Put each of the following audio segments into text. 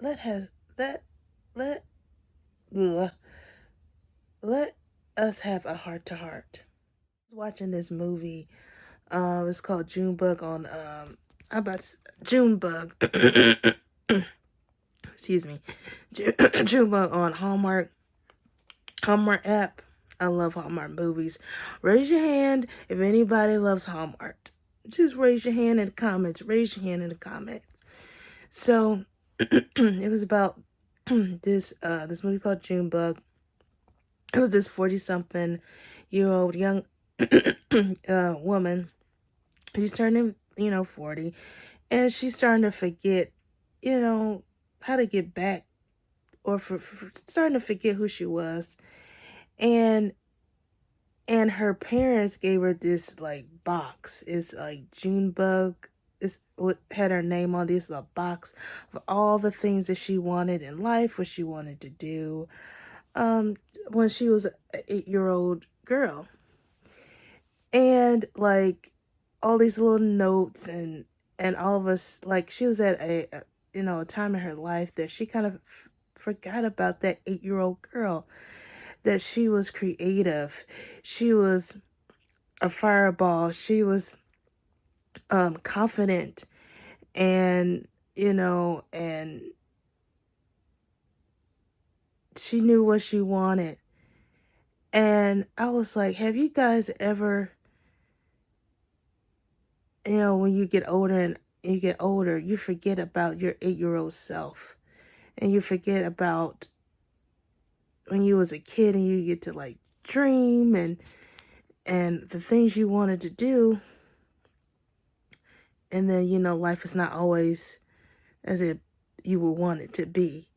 let has that let ugh, let us have a heart to heart. I was watching this movie. It's called Junebug on how about Junebug? Excuse me, Junebug on Hallmark app. I love Hallmark movies. Raise your hand if anybody loves Hallmark. Just raise your hand in the comments. Raise your hand in the comments. So it was about this movie called Junebug. It was this 40-something-year-old young woman. She's turning 40, and she's starting to forget how to get back, or for starting to forget who she was. And her parents gave her this like box. It's like Junebug. It's what had her name on this little box of all the things that she wanted in life, what she wanted to do um when she was an 8-year-old girl. And like all these little notes, and all of us, like she was at a time in her life that she kind of forgot about that 8-year-old girl, that she was creative, she was a fireball, she was confident, and and she knew what she wanted. And I was like, have you guys ever, when you get older and you forget about your 8-year-old self, and you forget about when you was a kid, and you get to like dream and the things you wanted to do. And then, life is not always as if you would want it to be.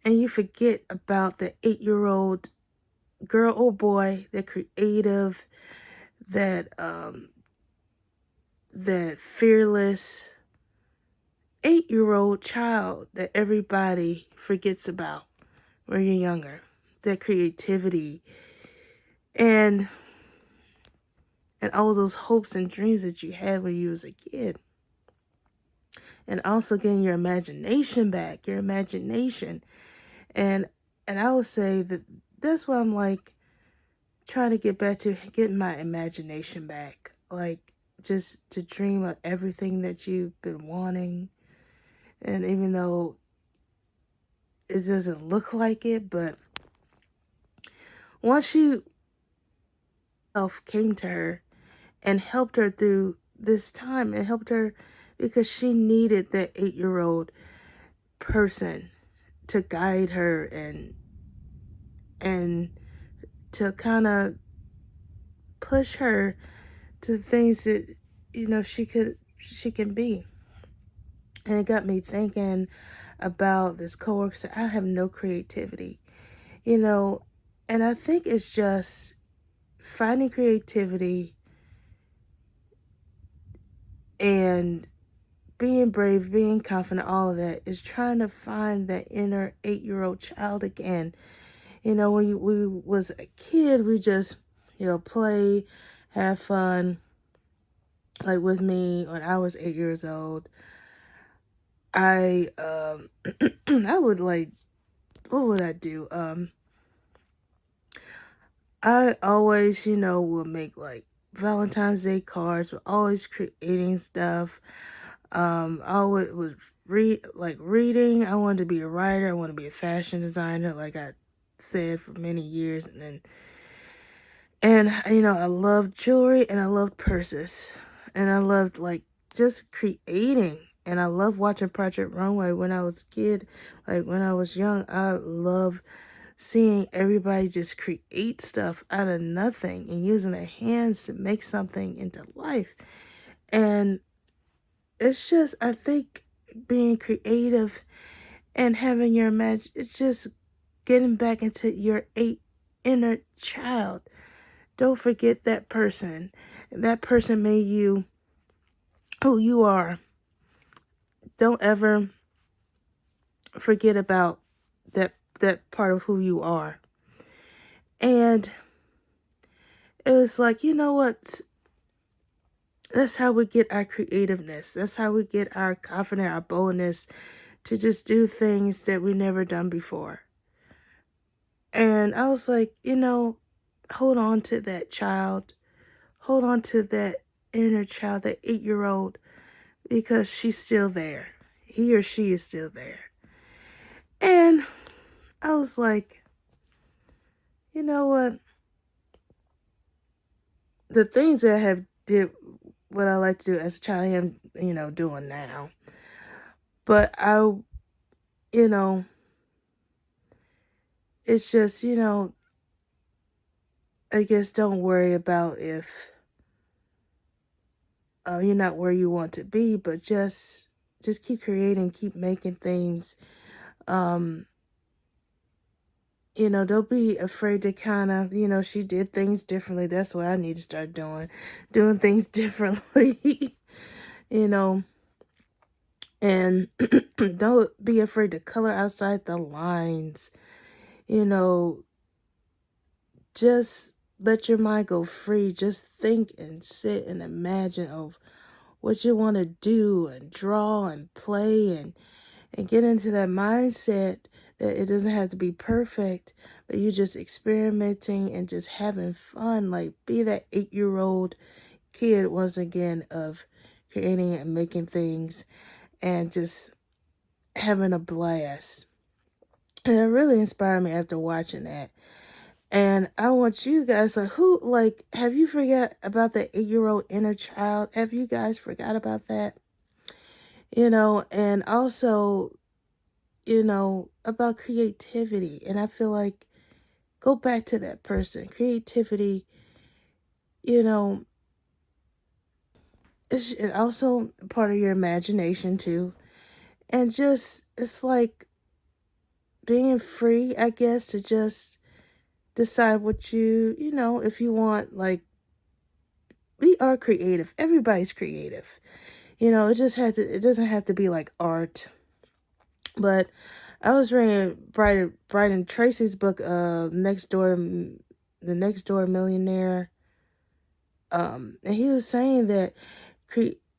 And you forget about the 8-year-old girl or boy, that creative, that fearless 8-year-old child that everybody forgets about when you're younger. That creativity and all those hopes and dreams that you had when you was a kid. And also getting your imagination back, your imagination. And I would say that that's what I'm like trying to get back to, getting my imagination back. Like just to dream of everything that you've been wanting. And even though it doesn't look like it, but once you came to her and helped her through this time, and helped her because she needed that 8-year-old person to guide her and to kind of push her to things that she can be. And it got me thinking about this coworker. I have no creativity, and I think it's just finding creativity and being brave, being confident, all of that is trying to find that inner 8-year-old child again. When we was a kid, we just, play, have fun. Like with me, when I was 8 years old, I I would like, what would I do? I always, would make like Valentine's Day cards, we're always creating stuff. I always was reading. I wanted to be a writer. I wanted to be a fashion designer, like I said for many years. And I loved jewelry, and I loved purses, and I loved like just creating. And I loved watching Project Runway when I was a kid. Like when I was young, I loved seeing everybody just create stuff out of nothing and using their hands to make something into life. And it's just, I think being creative and having your it's just getting back into your inner child. Don't forget that person. That person made you who you are. Don't ever forget about that part of who you are. And it was like, you know what? That's how we get our creativeness. That's how we get our confidence, our boldness to just do things that we never done before. And I was like, hold on to that child. Hold on to that inner child, that 8-year-old, because she's still there. He or she is still there. And I was like, you know what? The things that I have did what I like to do as a child, I am, doing now. But it's just, I guess don't worry about if you're not where you want to be, but just keep creating, keep making things. Don't be afraid to kind of, she did things differently. That's what I need to start doing things differently, you know, and don't be afraid to color outside the lines, just let your mind go free. Just think and sit and imagine of what you want to do and draw and play and get into that mindset that it doesn't have to be perfect, but you're just experimenting and just having fun. Like, be that 8-year-old kid once again of creating and making things and just having a blast. And it really inspired me after watching that. And I want you guys, have you forgot about the 8-year-old inner child? Have you guys forgot about that? And also, about creativity. And I feel like go back to that person. Creativity, it's also part of your imagination too. And just, it's like being free, I guess, to just decide what if you want, like, we are creative. Everybody's creative. It doesn't have to be like art. But I was reading Brian Tracy's book, The Next Door Millionaire. And he was saying that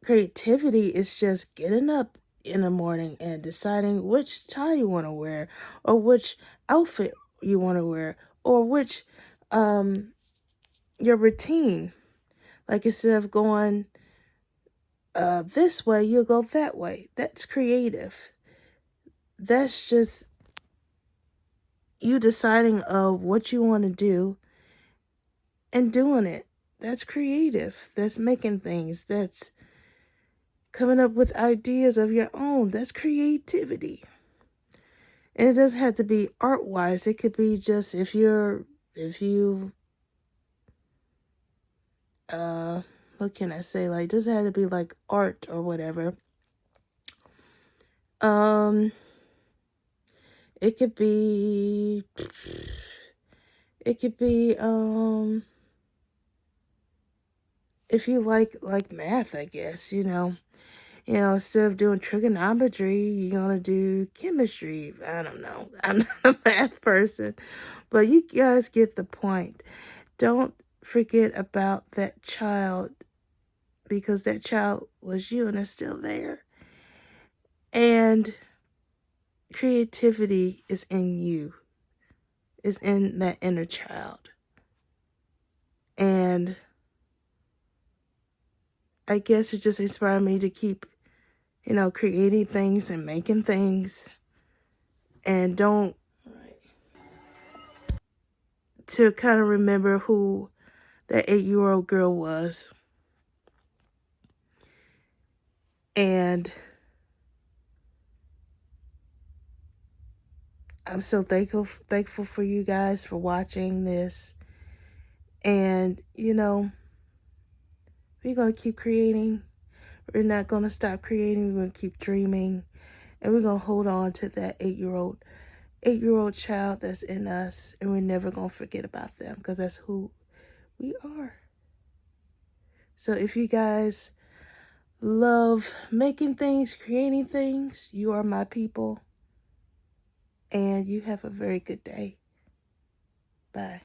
creativity is just getting up in the morning and deciding which tie you want to wear, or which outfit you want to wear, or which your routine. Like, instead of going this way, you'll go that way. That's creative. That's just you deciding what you want to do and doing it. That's creative. That's making things. That's coming up with ideas of your own. That's creativity. And it doesn't have to be art-wise. It could be just if you what can I say? Like, it doesn't have to be like art or whatever. It could be if you like math, I guess, instead of doing trigonometry, you're gonna do chemistry. I don't know. I'm not a math person, but you guys get the point. Don't forget about that child, because that child was you and it's still there. And creativity is in you, is in that inner child. And I guess it just inspired me to keep, creating things and making things. And to kind of remember who that 8-year-old girl was. And I'm so thankful for you guys for watching this. And, we're going to keep creating. We're not going to stop creating. We're going to keep dreaming. And we're going to hold on to that 8-year-old child that's in us. And we're never going to forget about them, because that's who we are. So if you guys love making things, creating things, you are my people. And you have a very good day. Bye.